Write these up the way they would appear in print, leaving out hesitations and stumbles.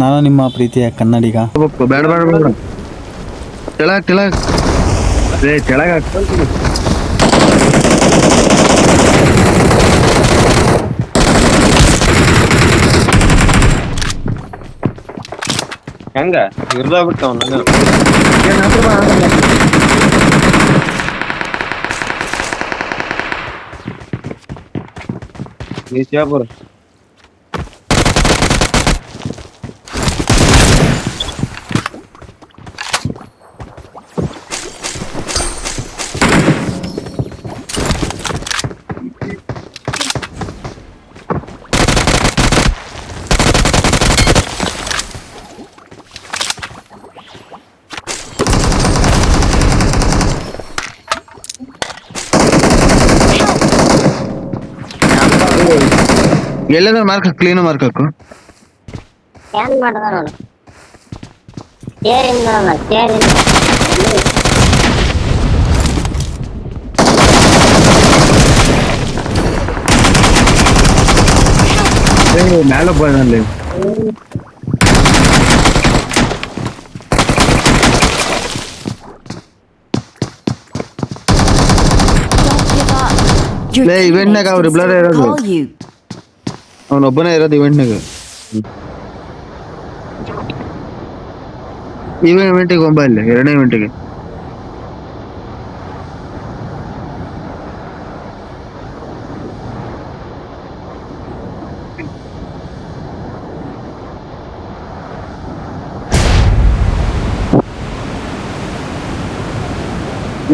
ನಾನು ನಿಮ್ಮ ಪ್ರೀತಿಯ ಕನ್ನಡಿಗ. ಬೇಡ ಬೇಡ ಬೇಡ ಕೆಳಗ್ ಕೆಳಗ್ ಕೆಳಗ ಹೆಂಗ ಇರ್ದ ಬಿಟ್ಟವ್ ನಾನು ನೀಚಾಪುರ ಎಲ್ಲದ ಮಾರ್ಕ್ ಕ್ಲೀನ್ ಮಾರ್ಕ್ ಹಾಕು. ಏನ್ ಮಾಡ್ದ ನೋಡು ಸೇರಿಂದ ಸೇರಿಂದ ಮ್ಯಾಲ ಬಂದಲ್ಲಿ ಇವೆಂಟ್ನಾಗ ಅವ್ರ ಇಬ್ಲರ ಇರೋದು, ಅವನೊಬ್ಬನೇ ಇರೋದು ಇವೆಂಟ್ನಾಗ. ಇವೆಂಟಿಗೆ ಒಬ್ಬ ಇಲ್ಲ, ಎರಡನೇ ಇವೆಂಟಿಗೆ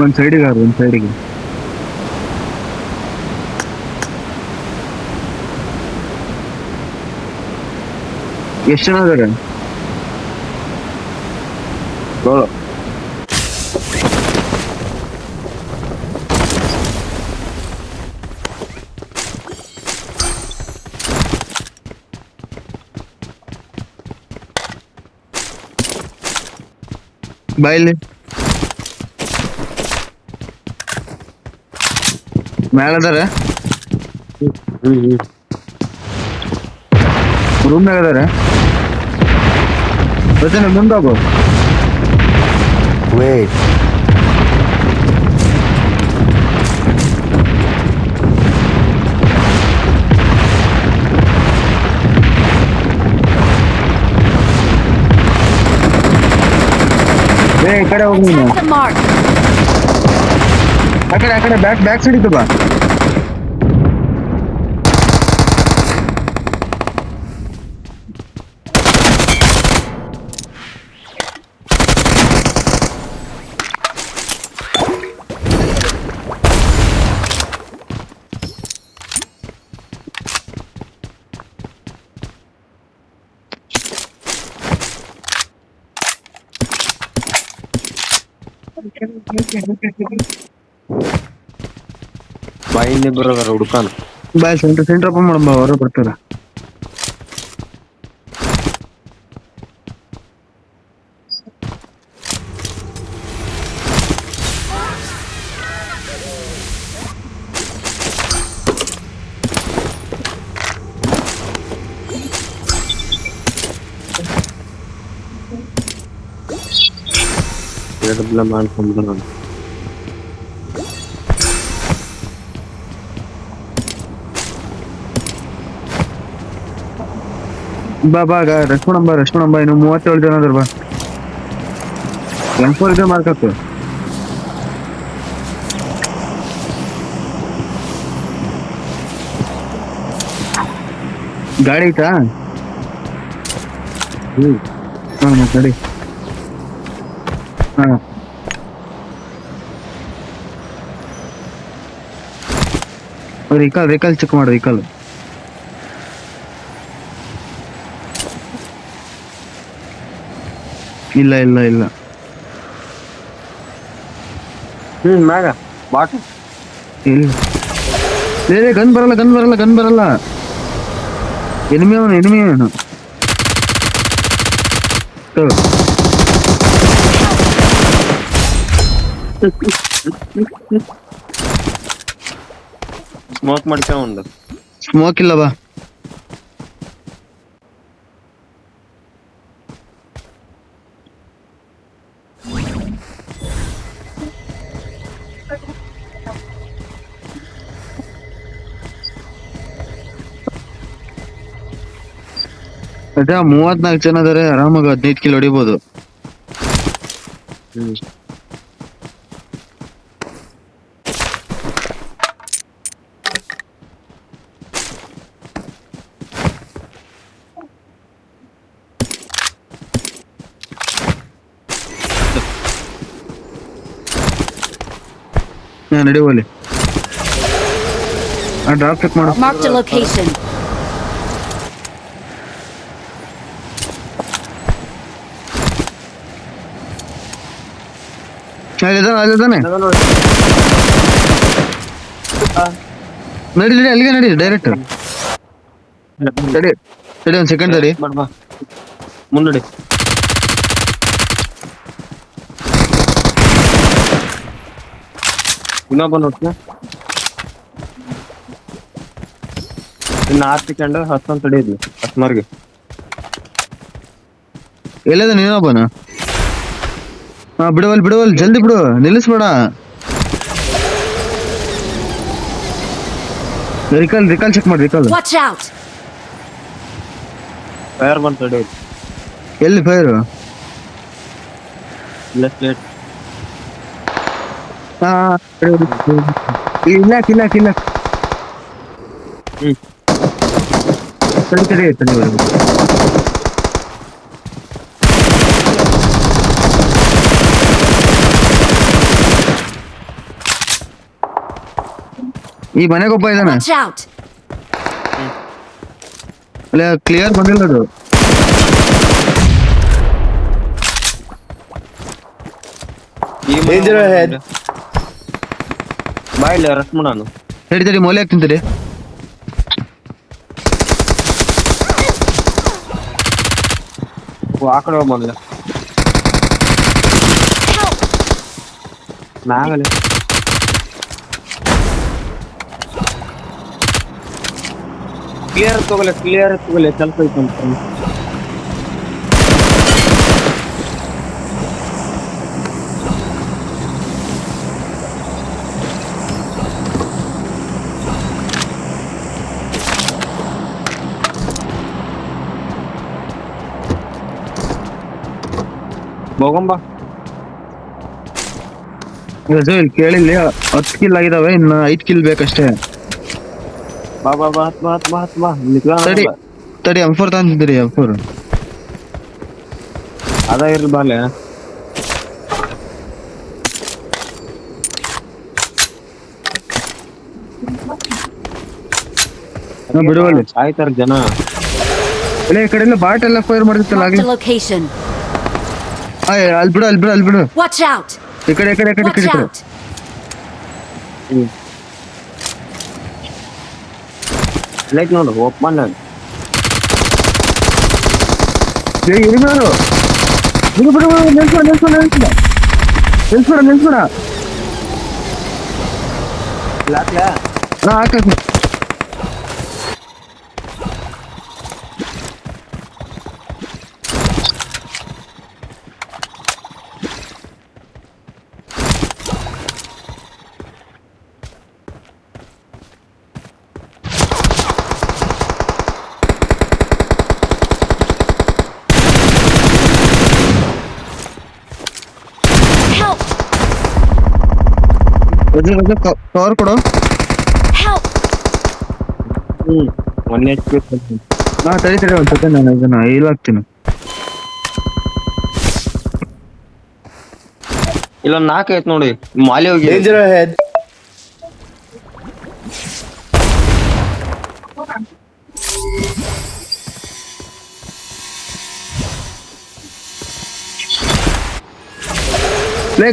ಒಂದ್ ಸೈಡಿಗೆ ಒಂದ್ ಸೈಡಿಗೆ ಎಷ್ಟು ಜನ ಅದಾರ? ಬಾಯಲ್ಲಿ ಮ್ಯಾಲದಾರ, ರೂಮ್ನಾಗ ಅದಾರ. ಮುಂದೋಗು. ವೇಟ್, ಈ ಕಡೆ ಹೋಗಿ ನೀನು. ಆ ಕಡೆ ಬ್ಯಾಕ್ ಸೈಡ್ ಇತ್ತು ಬಾ. ಬಾಯಿಂದ ಬರೋದಾರ ಹುಡ್ಕಾನ ಬಾಯ್ ಸೆಂಟರ್ ಓಪನ್ ಮಾಡಮ್ಮ, ಹೊರ ಬರ್ತಾರ. ಎರಡಬ್ಲ ಮಾಡ್ಕೊಂಡ್ ನಾನು ಬಾ ರೆಸ್ಪಾಂಡ್ ಇನ್ನು 37 ಜನ ಅದ್ರ. ಬಾ M4 ಇದೆ ಮಾರ್ಕತ್ತು. ಗಾಡಿ ಐತಾ? ಗಾಡಿ ವೆಹಿಕಲ್ ಚೆಕ್ ಮಾಡು. ವೆಹಿಕಲ್ ಇಲ್ಲ ಇಲ್ಲ ಇಲ್ಲ. ಮ್ಯಾಗ ಬಾಟ್ ಇಲ್ಲ, ಗನ್ ಬರಲ್ಲ. ಎನಿಮಿ ಅವನು. ಸ್ಮೋಕ್ ಮಾಡ್ಕೊಂಡ್ ಸ್ಮೋಕ್ ಇಲ್ಲ ಬಾ. ಅದ 34 ಜನ ಅದಾರೆ, ಆರಾಮಾಗಿ 15 ಕಿಲ್ ಹೊಡಿಬೋದು. ಹ್ಮ್ ನಡೆಯುವಲ್ಲಿ ಡ್ರಾಪ್ ಚೆಕ್ ಮಾಡು. Marked a location. ಅಲ್ಲಿದ್ದಾನೆ ನಡಿ ಅಲ್ಲಿಗೆ ನಡಿ ಡೈರೆಕ್ಟ್ ತಡಿ ತಡಿ ಒಂದ್ ಸೆಕೆಂಡ್ ತಡಿ. ಬಾ ಮುನ್ನಡಿ. ಇನ್ನೊಬ್ಬ ನೋಡ್ತೀನಿ. ಇನ್ನು 6 ಸೆಕೆಂಡ್ ಹತ್ತೊಂದು ತಡಿದ್ವಿ ಹಸ್ಮಾರ್ಗೆ. ಎಲ್ಲದ ನೀನೊಬ್ಬನ? ಹಾ ಬಿಡುವಲ್ ಜಲ್ದಿ ಬಿಡು, ನಿಲ್ಲಿಸ್ಬೇಡ. ರಿಕಾಲ್ ಚೆಕ್ ಮಾಡಿ. Recall Watch out. ಫೈರ್ ಬಂದು ತಡಿ. ಎಲ್ಲಿ ಫೈರ್? Left late. ಹಾ ಇಲ್ಲ ತಡಿ ಈ ಮನೆಗೊಬ್ಬ ಇದ್ದಾನೆ. Watch out. ಅಲ್ಲ ಕ್ಲಿಯರ್ ಬಂದಿಲ್ಲ ಅದು. ಬಾ ಇಲ್ಲಿ ರಶ್ ಮಾಡೋನು. ತಡಿ ಮೊಲೆ ಹಾಕ್ತೀನಿ ತಡಿ. ಆ ಕಡೆ ಬಂದ ಮ್ಯಾಗಲೆ ಕ್ಲಿಯರ್ ತಗೊಳ್ಳೆ ಸ್ವಲ್ಪ ಐತೆ. ಹೋಗಂಬ. ಇಲ್ಲಿ ಕೇಳಿಲ್ಲ, 10 ಕಿಲ್ ಆಗಿದಾವೆ, ಇನ್ನು 5 ಕಿಲ್ ಬೇಕಷ್ಟೇ. ಬಾ ತಡಿ M4 ತಂದಿದ್ರಿ. M4 ಅದ ಇರ್ಲಿ ಬಾಲೆ. ಬಿಡುವಲ್ಲಿ ಸಾಯ್ತಾರ ಜನ. ಈ ಕಡೆ ಬಾಟ್ ಎಲ್ಲ ಫೈರ್ ಮಾಡ್ತಿತ್ತಲ್ಲ Marked ಆಗ್ಲಿ. a location. ಅಲ್ಲಿ ಬಿಡು. Watch out. ಈ ಕಡೆ Watch out. ಲೈಟ್ ನೋಡು ಓಪನ್ ನಿಲ್ಸ್ಬೇಡ. ಹಾಕ Help. ಕವರ್ ಕೊಡು. Help. 1 HP. ಹಾ ತಡಿ ಒಂದ್ ಸೆಕೆಂಡ್, ನಾನು ಇದನ್ನ ಇಲ್ಲ ಹಾಕ್ತೀನಿ. ಇಲ್ಲ 4 ಐತ್ ನೋಡಿ, ಮಾಲಿ ಹೋಗಿ.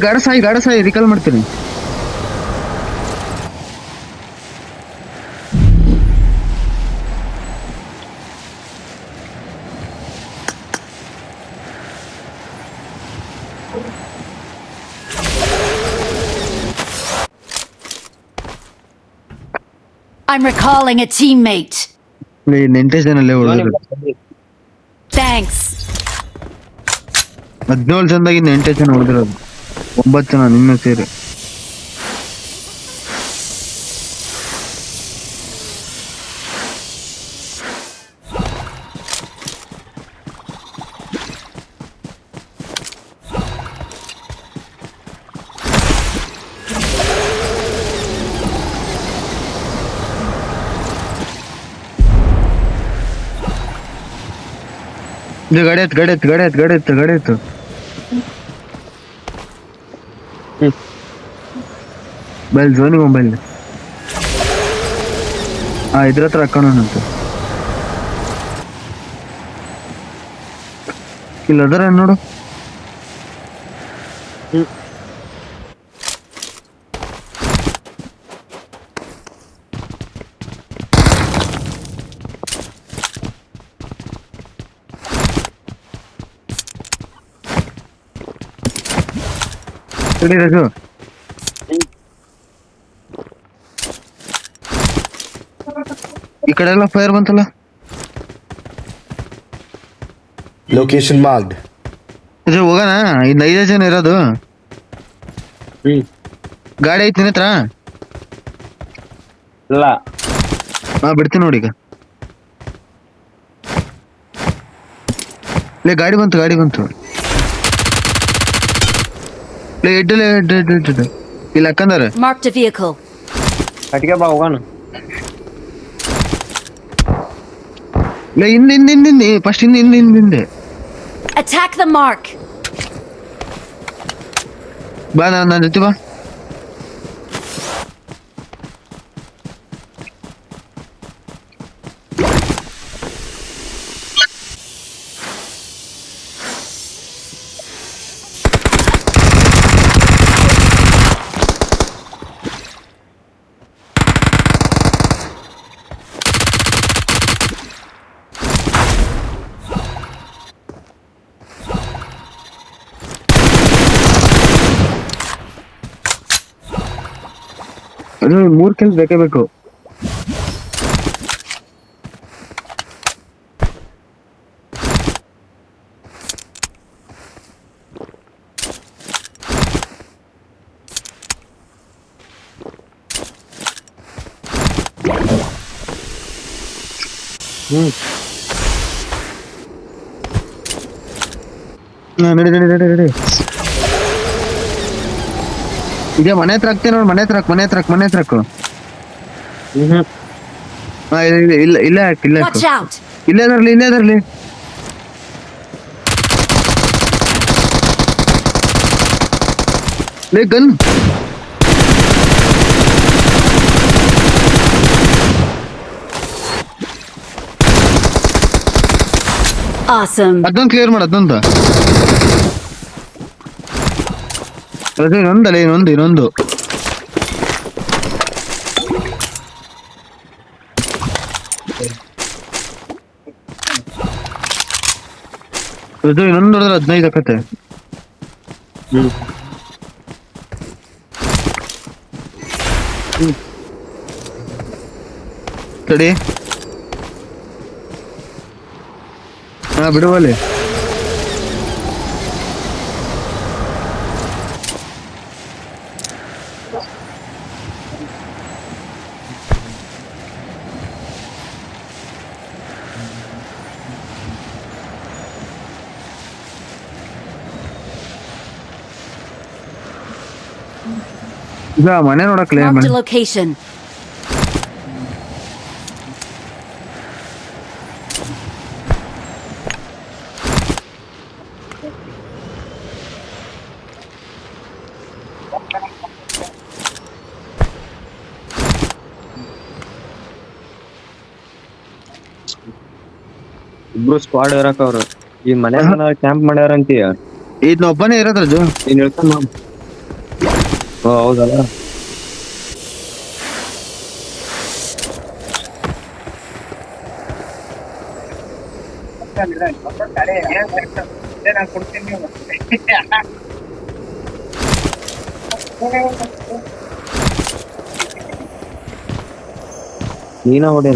ಗಾಡ ಸಾಯಿ ರಿಕಾಲ್ ಮಾಡ್ತೀನಿ. I'm recalling a teammate. ನೆಂಟೇಜನಲ್ಲೇ ಉಳಿದ್ರು. Thanks. 17 ಜನದಾಗಿ 8 ಜನ ಉಳಿದಿರೋದು, 9 ಜನ ನಿನ್ನ ಸೇರಿ. ಇದು ಗಾಡಿ ಎತ್ತು ಬೈಲ್ ಜೋನಿ ಮೊಬೈಲ್ ಇದ್ರ ಹತ್ರ ಹಾಕೋಣಂತ ಇಲ್ಲ ಅದರ ನೋಡು ಸರಿ ರಜು ಈ ಕಡೆ ಎಲ್ಲ ಫೈರ್ ಬಂತಲ್ಲ Location marked. ರಜು ಹೋಗೋಣ ಇನ್ನು 5 ಜನ ಇರೋದು ಗಾಡಿ ಐತಿ ನಿನ್ನ ಹತ್ರ ಇಲ್ಲ ಬಿಡ್ತೀನಿ ನೋಡಿ ಈಗ ಲೇ ಗಾಡಿ ಬಂತು ಲೇ ಎಡ್ಡು ಇಲ್ಲ ಹಾಕಂದಾರ Marked a vehicle. ಕಟ್ಗೆ ಬಾ ಹೋಗೋಣ ಲೇ ಹಿಂದೆ ಫಸ್ಟ್ ಹಿಂದೆ Attack the mark. ಬಾ ನನ್ನ ಜೊತೆ ಬಾ ಅದು 3 ಕೆಲ್ಸ ಬೇಕೇ ಬೇಕು ನಡಿ ಇದೇ ಮನೆ ಹತ್ರ ಹಾಕ್ತೀನಿ ನೋಡಿ ಮನೆ ಹತ್ರ ಹಾಕು ಇಲ್ಲ Watch out. ಇಲ್ಲೇ ಅದರ್ಲಿ ಲೇ ಗನ್ Awesome. ಅದೊಂದು ಕ್ಲಿಯರ್ ಮಾಡು ಅದೊಂದು ಇನ್ನೊಂದು ಇನ್ನೊಂದು ಹೊಡೆದ್ರೆ 15 ಆಕತ್ತೆ ತಡಿ ಬಿಡುವಲ್ಲಿ ಈಗ ಮನೆ ನೋಡಕ್ಲೇ Marked a location. ಇಬ್ರು ಸ್ಕ್ವಾಡ್ ಇರಕ ಅವ್ರು ಈ ಮನೆ ಕ್ಯಾಂಪ್ ಮಾಡ್ಯಾರಂತೀಯ ಇದ್ ಒಬ್ಬನೇ ಇರೋದ್ ರಜು ನೀನ್ ಹೇಳ್ಕೊಂಡ್ ಹೌದಲ್ಲ ನೀನ ಹೊಡೆ